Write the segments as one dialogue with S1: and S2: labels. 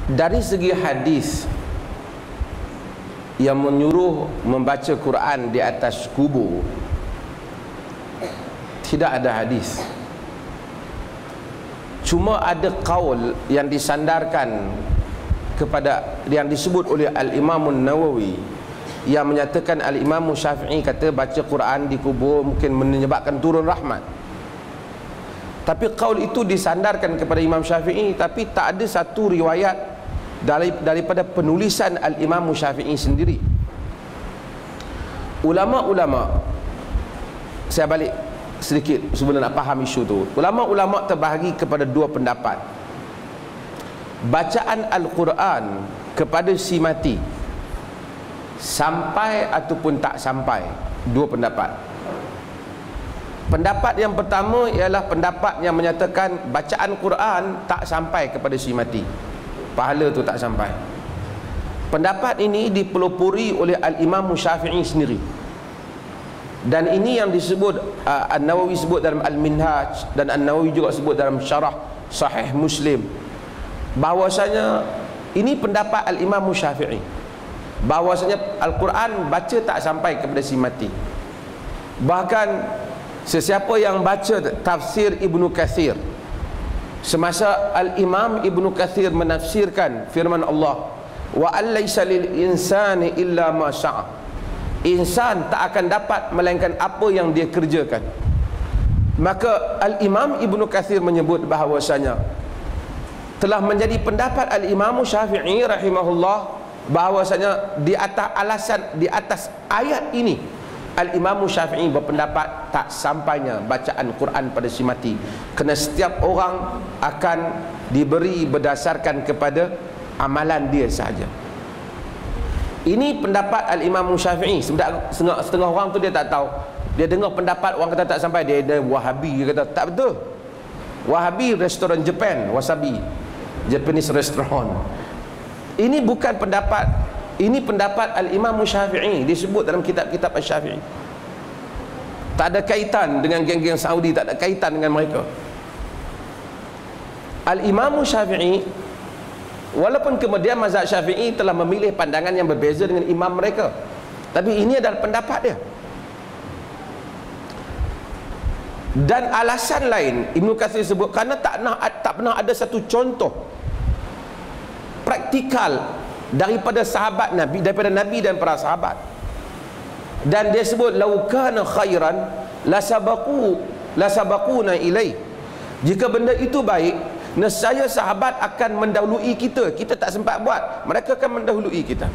S1: Dari segi hadis yang menyuruh membaca Quran di atas kubur, tidak ada hadis. Cuma ada qaul yang disandarkan kepada yang disebut oleh Al-Imam Nawawi, yang menyatakan Al-Imam Syafi'i kata baca Quran di kubur mungkin menyebabkan turun rahmat. Tapi qaul itu disandarkan kepada Imam Syafi'i, tapi tak ada satu riwayat daripada penulisan Al-Imam Syafi'i sendiri. Ulama-ulama, saya balik sedikit sebelum nak faham isu tu. Ulama-ulama terbahagi kepada dua pendapat. Bacaan Al-Quran kepada si mati sampai ataupun tak sampai, dua pendapat. Pendapat yang pertama ialah pendapat yang menyatakan bacaan Quran tak sampai kepada si mati, pahala tu tak sampai. Pendapat ini dipelopori oleh Al-Imam Syafi'i sendiri, dan ini yang disebut An-Nawawi sebut dalam Al-Minhaj, dan An-Nawawi juga sebut dalam Syarah Sahih Muslim, bahwasanya ini pendapat Al-Imam Syafi'i, bahwasanya Al-Quran baca tak sampai kepada si mati. Bahkan sesiapa yang baca tafsir Ibnu Katsir semasa Al-Imam Ibnu Katsir menafsirkan firman Allah, wa alaysa lil insani illa ma syaa, insan tak akan dapat melainkan apa yang dia kerjakan, maka Al-Imam Ibnu Katsir menyebut bahawasanya telah menjadi pendapat Al-Imam Syafi'i rahimahullah bahawasanya di atas alasan, di atas ayat ini Al-Imam Syafi'i berpendapat tak sampainya bacaan Quran pada si mati, kerana setiap orang akan diberi berdasarkan kepada amalan dia sahaja. Ini pendapat Al-Imam Syafi'i. Setengah orang tu dia tak tahu, dia dengar pendapat orang kata tak sampai, dia Wahabi, dia kata tak betul. Wahabi restoran Japan, wasabi, Japanese restaurant. Ini bukan pendapat, ini pendapat Al-Imam Syafi'i, disebut dalam kitab-kitab Al-Syafi'i. Tak ada kaitan dengan geng-geng Saudi, tak ada kaitan dengan mereka. Al-Imam Syafi'i, walaupun kemudian mazhab Syafi'i telah memilih pandangan yang berbeza dengan imam mereka, tapi ini adalah pendapat dia. Dan alasan lain Ibnu Katsir sebut kerana tak pernah ada satu contoh praktikal daripada sahabat Nabi, daripada Nabi dan para sahabat. Dan dia sebut lau kana khairan lasabaquna ilai, jika benda itu baik, nescaya sahabat akan mendahului kita. Kita tak sempat buat, mereka akan mendahului kita.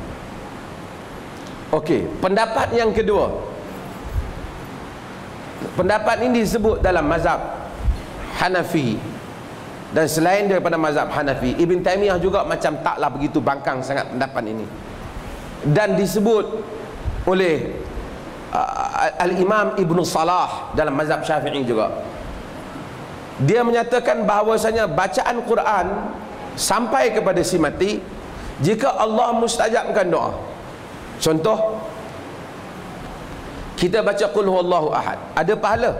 S1: Okey, pendapat yang kedua, pendapat ini disebut dalam mazhab Hanafi, dan selain daripada mazhab Hanafi, Ibn Taymiyah juga macam taklah begitu bangkang sangat pendapat ini, dan disebut oleh Al-Imam Ibn Salah dalam mazhab Syafi'i juga. Dia menyatakan bahawasanya bacaan Quran sampai kepada si mati jika Allah mustajabkan doa. Contoh, kita baca qul huwallahu ahad, ada pahala.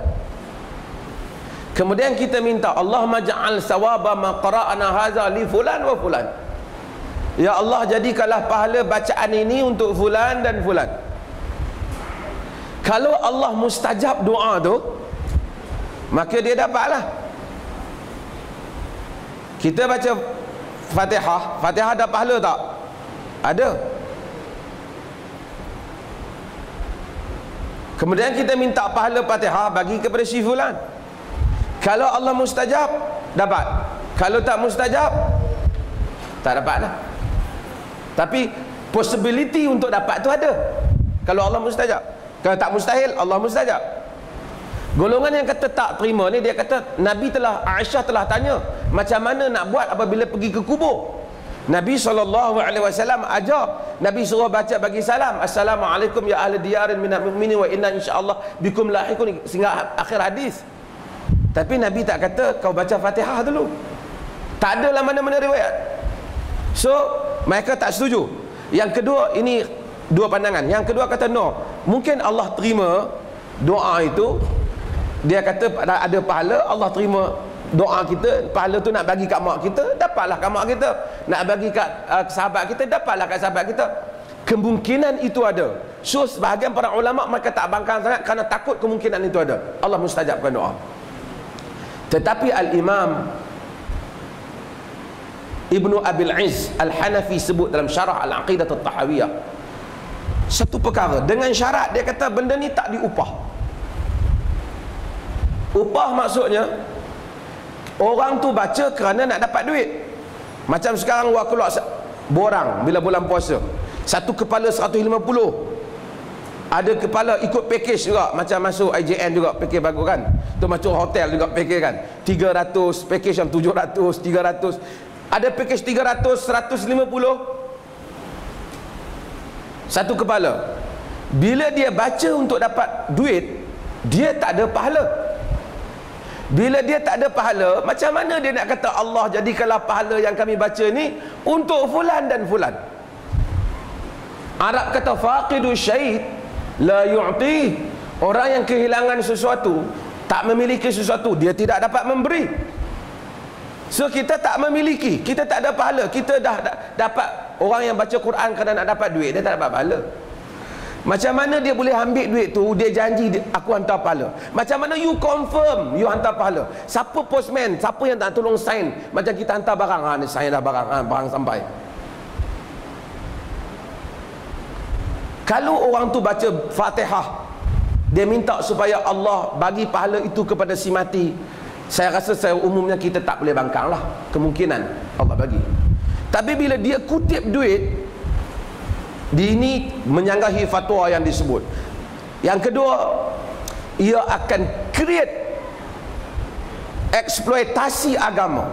S1: Kemudian kita minta Allahumma ja'al sawaba ma qara'ana hadza li fulan wa fulan, ya Allah jadikanlah pahala bacaan ini untuk fulan dan fulan. Kalau Allah mustajab doa tu, maka dia dapatlah. Kita baca Fatihah, Fatihah ada pahala tak? Ada. Kemudian kita minta pahala Fatihah bagi kepada si fulan. Kalau Allah mustajab, dapat. Kalau tak mustajab, tak dapat lah. Tapi possibility untuk dapat tu ada, kalau Allah mustajab. Kalau tak mustahil, Allah mustajab. Golongan yang kata tak terima ni, dia kata Aisyah telah tanya macam mana nak buat apabila pergi ke kubur. Nabi SAW ajar, Nabi suruh baca bagi salam, Assalamualaikum ya ahli diyarin minal mu'minin wa inna insyaAllah bikum lahikun, sehingga akhir hadis. Tapi Nabi tak kata kau baca Fatihah dulu. Tak ada lah mana-mana riwayat. So mereka tak setuju. Yang kedua, ini dua pandangan. Yang kedua kata no, mungkin Allah terima doa itu. Dia kata ada pahala, Allah terima doa kita, pahala tu nak bagi kat mak kita, dapatlah kat mak kita. Nak bagi kat sahabat kita, dapatlah kat sahabat kita. Kemungkinan itu ada. So sebahagian para ulama mereka tak bangkang sangat kerana takut kemungkinan itu ada. Allah mustajabkan doa. Tetapi Al-Imam Ibnu Abil Izz Al-Hanafi sebut dalam syarah Al-Aqidah At-Tahawiyah satu perkara dengan syarat, dia kata benda ni tak diupah. Upah maksudnya orang tu baca kerana nak dapat duit. Macam sekarang gua keluar borang bila bulan puasa, satu kepala 150. Ada kepala ikut package juga, macam masuk IJN juga package bagus kan, tu masuk hotel juga package kan, 300 package yang 700, 300. Ada package 300, 150 satu kepala. Bila dia baca untuk dapat duit, dia tak ada pahala. Bila dia tak ada pahala, macam mana dia nak kata Allah jadikanlah pahala yang kami baca ni untuk fulan dan fulan? Arab kata faqidu syait la yu'ti. Orang yang kehilangan sesuatu, tak memiliki sesuatu, dia tidak dapat memberi. So kita tak memiliki, kita tak ada pahala. Kita dah dapat. Orang yang baca Quran kerana nak dapat duit, dia tak dapat pahala. Macam mana dia boleh ambil duit tu, dia janji aku hantar pahala? Macam mana you confirm you hantar pahala? Siapa postman, siapa yang tak tolong sign? Macam kita hantar barang, ni sign dah barang, barang sampai. Kalau orang tu baca Fatihah, dia minta supaya Allah bagi pahala itu kepada si mati, saya rasa umumnya kita tak boleh bangkang lah kemungkinan Allah bagi. Tapi bila dia kutip duit, ini menyanggahi fatwa yang disebut. Yang kedua, ia akan create eksploitasi agama.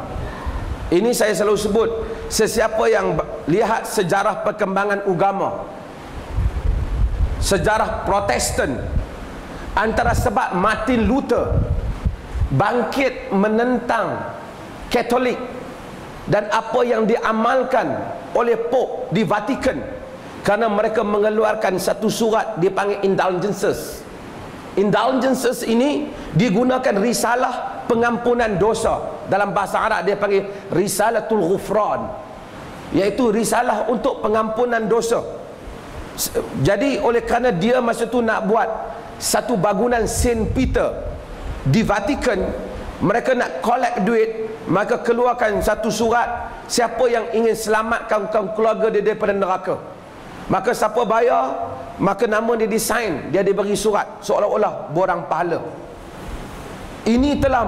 S1: Ini saya selalu sebut, sesiapa yang lihat sejarah perkembangan agama, sejarah Protestan, antara sebab Martin Luther bangkit menentang Katolik dan apa yang diamalkan oleh Pope di Vatikan, kerana mereka mengeluarkan satu surat dipanggil indulgences. Indulgences ini digunakan risalah pengampunan dosa. Dalam bahasa Arab dia panggil Risalatul Ghufran, iaitu risalah untuk pengampunan dosa. Jadi oleh kerana dia masa tu nak buat satu bangunan Saint Peter di Vatikan, mereka nak collect duit, maka keluarkan satu surat, siapa yang ingin selamatkan keluarga dia daripada neraka, maka siapa bayar, maka nama dia disign, dia diberi surat, seolah-olah borang pahala. Ini telah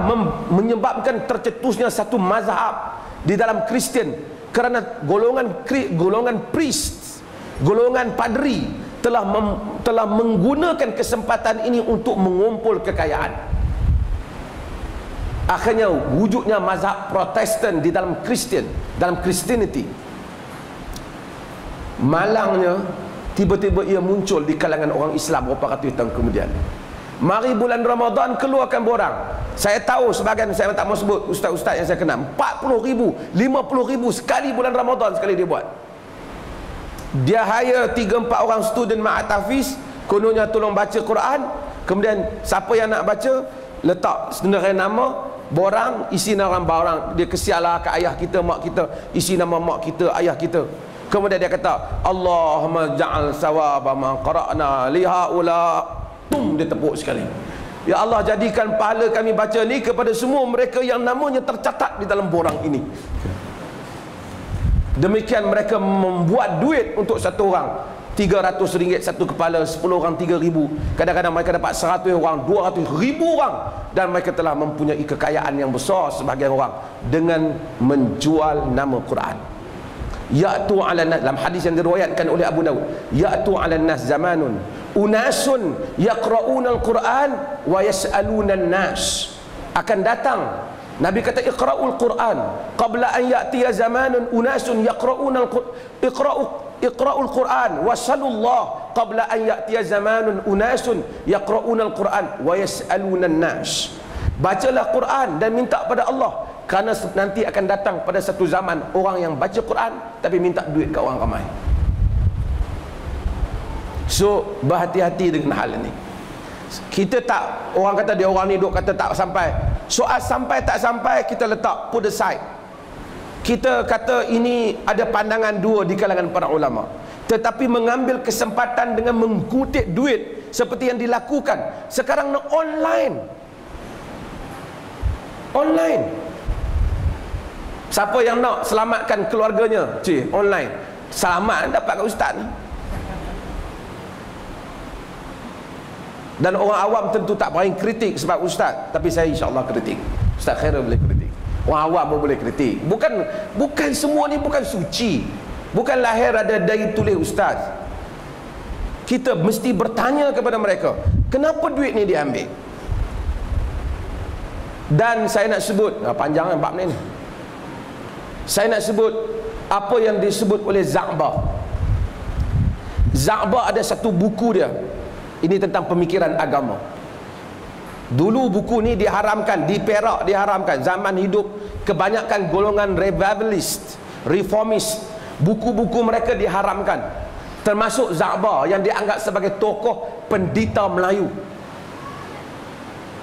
S1: menyebabkan tercetusnya satu mazhab di dalam Kristian, kerana golongan priest, golongan padri telah menggunakan kesempatan ini untuk mengumpul kekayaan. Akhirnya wujudnya mazhab Protestan di dalam Kristian, dalam Christianity. Malangnya tiba-tiba ia muncul di kalangan orang Islam beberapa ratus tahun kemudian. Mari bulan Ramadan keluarkan borang. Saya tahu sebagian, saya tak mau sebut ustaz-ustaz yang saya kenal, 40,000, 50,000 sekali bulan Ramadan sekali dia buat. Dia hire 3-4 orang student Ma'at Hafiz, kononnya tolong baca Quran. Kemudian siapa yang nak baca, letak senarai nama, borang, isi nama barang. Dia kesialah ke ayah kita, mak kita, isi nama mak kita, ayah kita. Kemudian dia kata, Allahumma ja'al sawaba ma qara'na lihaula. Pum, dia tepuk sekali. Ya Allah, jadikan pahala kami baca ni kepada semua mereka yang namanya tercatat di dalam borang ini. Demikian mereka membuat duit untuk satu orang, RM300 satu kepala, 10 orang 3,000. Kadang-kadang mereka dapat 100 orang, 200,000 orang, dan mereka telah mempunyai kekayaan yang besar sebagian orang dengan menjual nama Quran. Ya'tu 'ala nas, dalam hadis yang diriwayatkan oleh Abu Dawud, ya'tu 'ala nas zamanun unasun yaqra'una al-Quran wa yas'aluna an-nas. Akan datang, Nabi kata iqra'ul Quran qabla an ya'tiya zamanun unasun yaqra'una iqra'ul Quran wasallallahu qabla an ya'tiya zamanun unasun yaqra'una al-Quran wa yas'aluna an-nas. Bacalah Quran dan minta pada Allah, kerana nanti akan datang pada satu zaman orang yang baca Quran tapi minta duit kat orang ramai. So berhati-hati dengan hal ini. Kita tak, orang kata dia orang ni duk kata tak sampai, Soal sampai tak sampai kita letak put aside. Kita kata ini ada pandangan dua di kalangan para ulama. Tetapi mengambil kesempatan dengan mengkutip duit seperti yang dilakukan sekarang online. Online. Siapa yang nak selamatkan keluarganya, online. Selamat dapat kat ustaz. Dan orang awam tentu tak berani kritik sebab ustaz, tapi saya insya-Allah kritik. Ustaz Khairul boleh kritik. Orang awam pun boleh kritik. Bukan semua ni bukan suci. Bukan lahir ada dari tulis ustaz. Kita mesti bertanya kepada mereka, kenapa duit ni diambil? Dan saya nak sebut, panjang bab ni. Saya nak sebut apa yang disebut oleh Za'bah. Za'bah ada satu buku dia. Ini tentang pemikiran agama. Dulu buku ni diharamkan, di Perak diharamkan. Zaman hidup kebanyakan golongan revivalist, reformist, buku-buku mereka diharamkan. Termasuk Za'bah yang dianggap sebagai tokoh pendeta Melayu.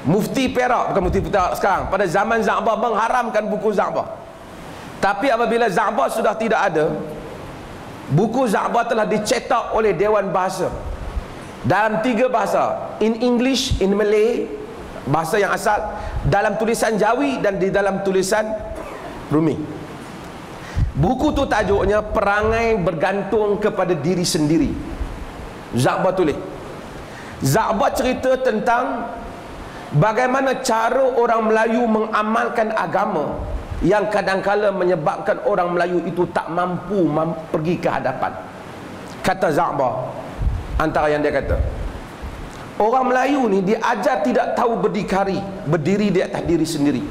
S1: Mufti Perak, bukan Mufti Perak sekarang, pada zaman Za'bah mengharamkan buku Za'bah. Tapi apabila Za'bah sudah tidak ada, buku Za'bah telah dicetak oleh Dewan Bahasa dalam 3 bahasa, in English, in Malay, bahasa yang asal, dalam tulisan Jawi dan di dalam tulisan Rumi. Buku tu tajuknya Perangai Bergantung Kepada Diri Sendiri. Za'bah tulis. Za'bah cerita tentang bagaimana cara orang Melayu mengamalkan agama yang kadang-kala menyebabkan orang Melayu itu tak mampu pergi ke hadapan. Kata Za'bah, antara yang dia kata, orang Melayu ni diajar tidak tahu berdikari, berdiri di atas diri sendiri.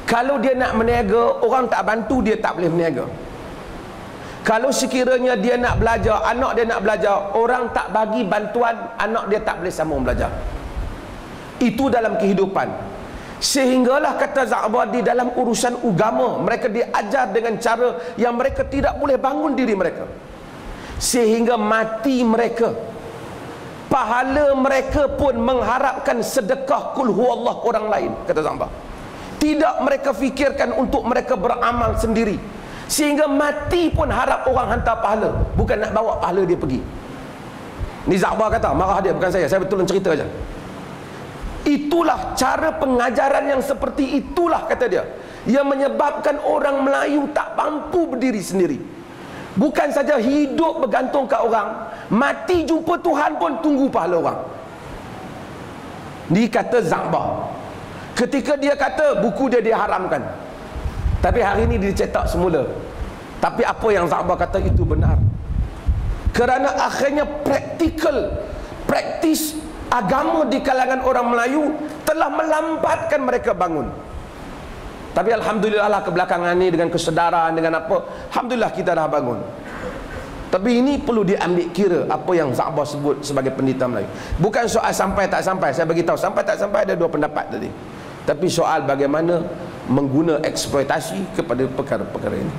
S1: Kalau dia nak meniaga, orang tak bantu, dia tak boleh meniaga. Kalau sekiranya dia nak belajar, anak dia nak belajar, orang tak bagi bantuan, anak dia tak boleh sambung belajar. Itu dalam kehidupan. Sehinggalah kata Za'bah, di dalam urusan agama mereka diajar dengan cara yang mereka tidak boleh bangun diri mereka, sehingga mati mereka. Pahala mereka pun mengharapkan sedekah kul huwallah orang lain, kata Za'bah. Tidak mereka fikirkan untuk mereka beramal sendiri, sehingga mati pun harap orang hantar pahala, bukan nak bawa pahala dia pergi. Ni Za'bah kata, marah dia, bukan saya betul cerita aja. Itulah cara pengajaran yang seperti itulah, kata dia, yang menyebabkan orang Melayu tak mampu berdiri sendiri. Bukan saja hidup bergantung ke orang, mati jumpa Tuhan pun tunggu pahala orang. Ni kata Za'bah. Ketika dia kata buku dia diharamkan, tapi hari ini dicetak semula. Tapi apa yang Za'bah kata itu benar. Kerana akhirnya praktis agama di kalangan orang Melayu telah melambatkan mereka bangun. Tapi alhamdulillah lah kebelakangan ni dengan kesedaran, dengan apa, alhamdulillah kita dah bangun. Tapi ini perlu diambil kira apa yang Za'bah sebut sebagai pendeta Melayu. Bukan soal sampai tak sampai, saya bagi tahu sampai tak sampai ada 2 pendapat tadi. Tapi soal bagaimana mengguna eksploitasi kepada perkara-perkara ini.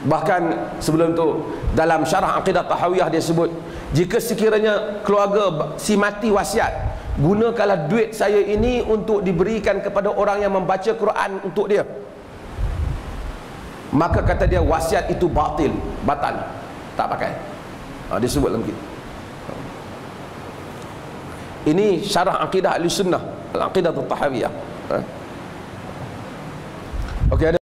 S1: Bahkan sebelum tu dalam syarah Aqidah Tahawiyah dia sebut, jika sekiranya keluarga si mati wasiat, gunakanlah duit saya ini untuk diberikan kepada orang yang membaca Quran untuk dia, maka kata dia wasiat itu batal, tak pakai. Dia sebut dalam kitab. Ini syarah Aqidah Ahlussunnah, Al-Aqidah Tahawiyah. Okey, ada